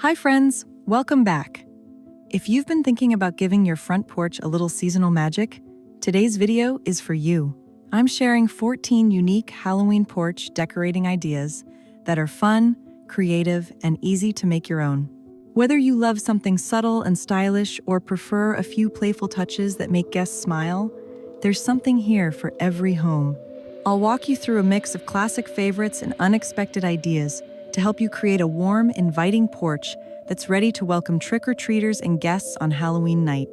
Hi friends, welcome back. If you've been thinking about giving your front porch a little seasonal magic, today's video is for you. I'm sharing 14 unique Halloween porch decorating ideas that are fun, creative, and easy to make your own. Whether you love something subtle and stylish or prefer a few playful touches that make guests smile, there's something here for every home. I'll walk you through a mix of classic favorites and unexpected ideas to help you create a warm, inviting porch that's ready to welcome trick-or-treaters and guests on Halloween night.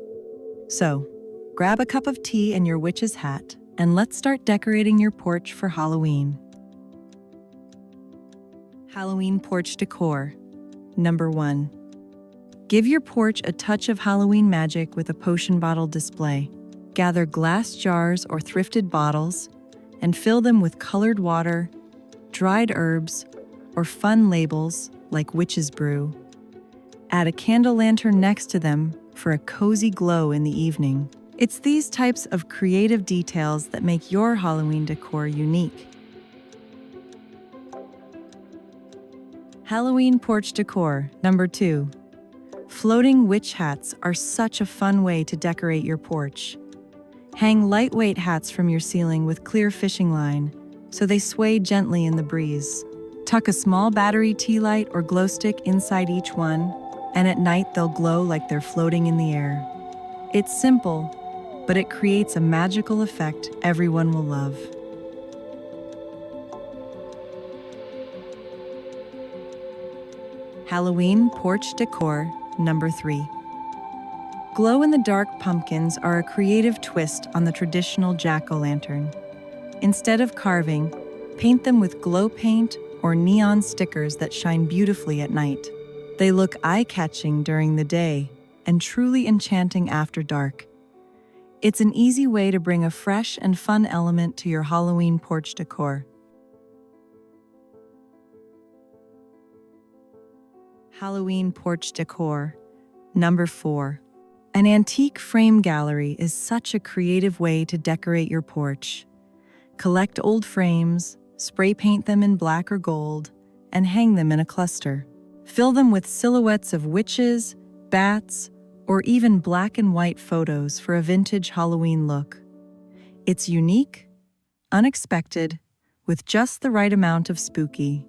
So, grab a cup of tea and your witch's hat, and let's start decorating your porch for Halloween. Halloween porch decor. Number 1. Give your porch a touch of Halloween magic with a potion bottle display. Gather glass jars or thrifted bottles and fill them with colored water, dried herbs, or fun labels like witch's brew. Add a candle lantern next to them for a cozy glow in the evening. It's these types of creative details that make your Halloween decor unique. Halloween porch decor. Number 2. Floating witch hats are such a fun way to decorate your porch. Hang lightweight hats from your ceiling with clear fishing line so they sway gently in the breeze. Tuck a small battery tea light or glow stick inside each one, and at night they'll glow like they're floating in the air. It's simple, but it creates a magical effect everyone will love. Halloween porch decor. Number 3. Glow-in-the-dark pumpkins are a creative twist on the traditional jack-o'-lantern. Instead of carving, paint them with glow paint or neon stickers that shine beautifully at night. They look eye-catching during the day and truly enchanting after dark. It's an easy way to bring a fresh and fun element to your Halloween porch decor. Halloween porch decor. Number 4. An antique frame gallery is such a creative way to decorate your porch. Collect old frames, spray paint them in black or gold, and hang them in a cluster. Fill them with silhouettes of witches, bats, or even black and white photos for a vintage Halloween look. It's unique, unexpected, with just the right amount of spooky.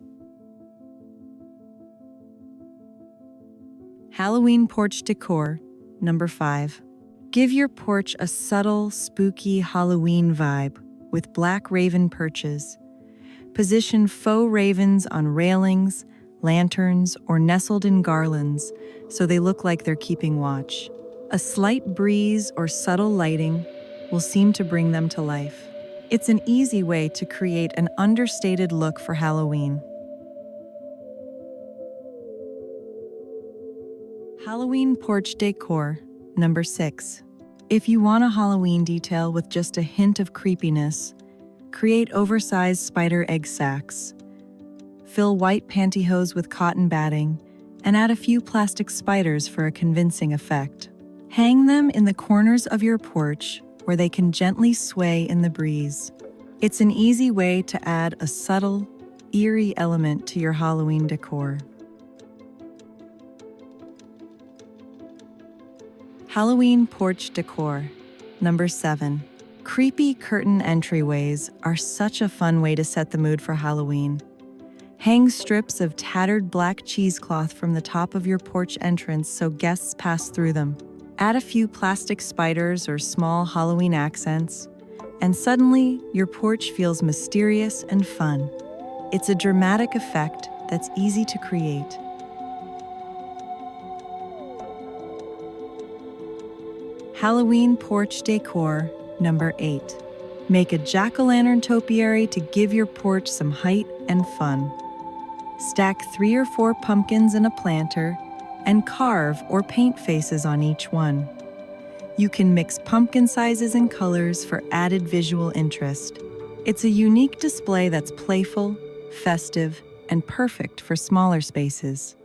Halloween porch decor. Number 5. Give your porch a subtle, spooky Halloween vibe with black raven perches. Position faux ravens on railings, lanterns, or nestled in garlands so they look like they're keeping watch. A slight breeze or subtle lighting will seem to bring them to life. It's an easy way to create an understated look for Halloween. Halloween porch decor. Number 6. If you want a Halloween detail with just a hint of creepiness, create oversized spider egg sacs. Fill white pantyhose with cotton batting and add a few plastic spiders for a convincing effect. Hang them in the corners of your porch where they can gently sway in the breeze. It's an easy way to add a subtle, eerie element to your Halloween decor. Halloween porch decor. Number 7. Creepy curtain entryways are such a fun way to set the mood for Halloween. Hang strips of tattered black cheesecloth from the top of your porch entrance so guests pass through them. Add a few plastic spiders or small Halloween accents, and suddenly your porch feels mysterious and fun. It's a dramatic effect that's easy to create. Halloween porch decor. Number 8. Make a jack-o'-lantern topiary to give your porch some height and fun. Stack 3 or 4 pumpkins in a planter and carve or paint faces on each one. You can mix pumpkin sizes and colors for added visual interest. It's a unique display that's playful, festive, and perfect for smaller spaces.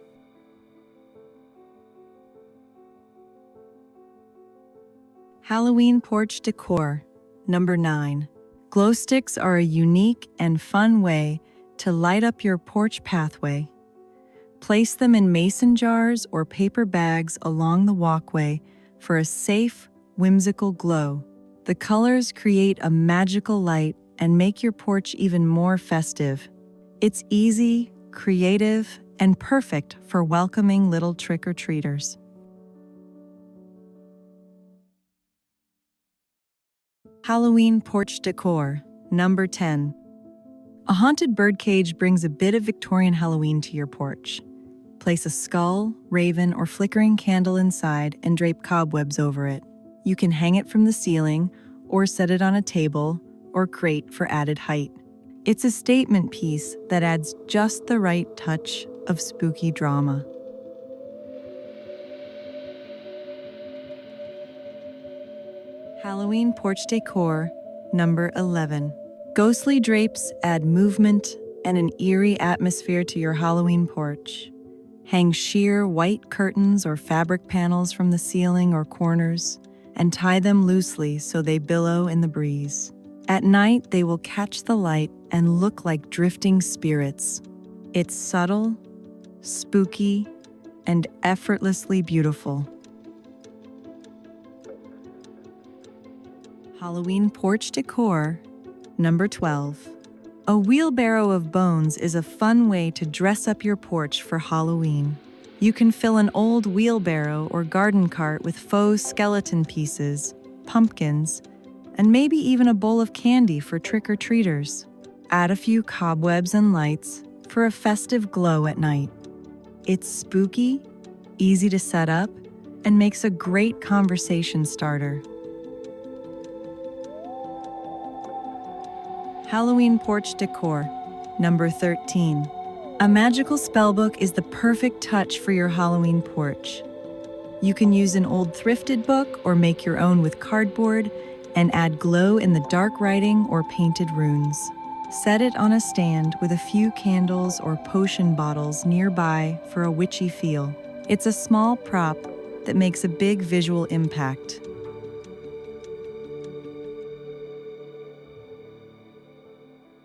Halloween porch decor. Number 9. Glow sticks are a unique and fun way to light up your porch pathway. Place them in mason jars or paper bags along the walkway for a safe, whimsical glow. The colors create a magical light and make your porch even more festive. It's easy, creative, and perfect for welcoming little trick-or-treaters. Halloween porch decor, number 10. A haunted birdcage brings a bit of Victorian Halloween to your porch. Place a skull, raven, or flickering candle inside and drape cobwebs over it. You can hang it from the ceiling or set it on a table or crate for added height. It's a statement piece that adds just the right touch of spooky drama. Halloween porch decor, number 11. Ghostly drapes add movement and an eerie atmosphere to your Halloween porch. Hang sheer white curtains or fabric panels from the ceiling or corners and tie them loosely so they billow in the breeze. At night, they will catch the light and look like drifting spirits. It's subtle, spooky, and effortlessly beautiful. Halloween porch decor, number 12. A wheelbarrow of bones is a fun way to dress up your porch for Halloween. You can fill an old wheelbarrow or garden cart with faux skeleton pieces, pumpkins, and maybe even a bowl of candy for trick-or-treaters. Add a few cobwebs and lights for a festive glow at night. It's spooky, easy to set up, and makes a great conversation starter. Halloween porch decor, number 13. A magical spellbook is the perfect touch for your Halloween porch. You can use an old thrifted book or make your own with cardboard and add glow-in-the-dark writing or painted runes. Set it on a stand with a few candles or potion bottles nearby for a witchy feel. It's a small prop that makes a big visual impact.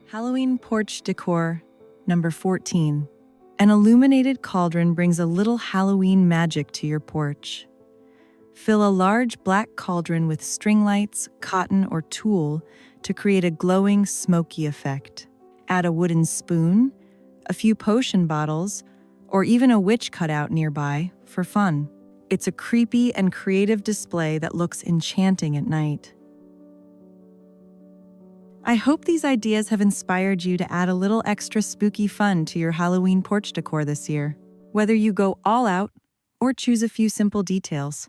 Halloween porch decor, number 14. An illuminated cauldron brings a little Halloween magic to your porch. Fill a large black cauldron with string lights, cotton, or tulle to create a glowing, smoky effect. Add a wooden spoon, a few potion bottles, or even a witch cutout nearby for fun. It's a creepy and creative display that looks enchanting at night. I hope these ideas have inspired you to add a little extra spooky fun to your Halloween porch decor this year. Whether you go all out or choose a few simple details,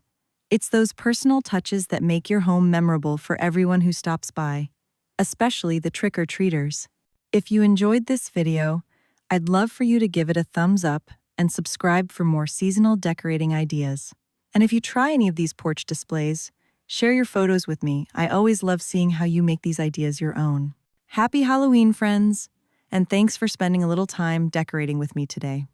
it's those personal touches that make your home memorable for everyone who stops by, especially the trick-or-treaters. If you enjoyed this video, I'd love for you to give it a thumbs up and subscribe for more seasonal decorating ideas. And if you try any of these porch displays, share your photos with me. I always love seeing how you make these ideas your own. Happy Halloween, friends! And thanks for spending a little time decorating with me today.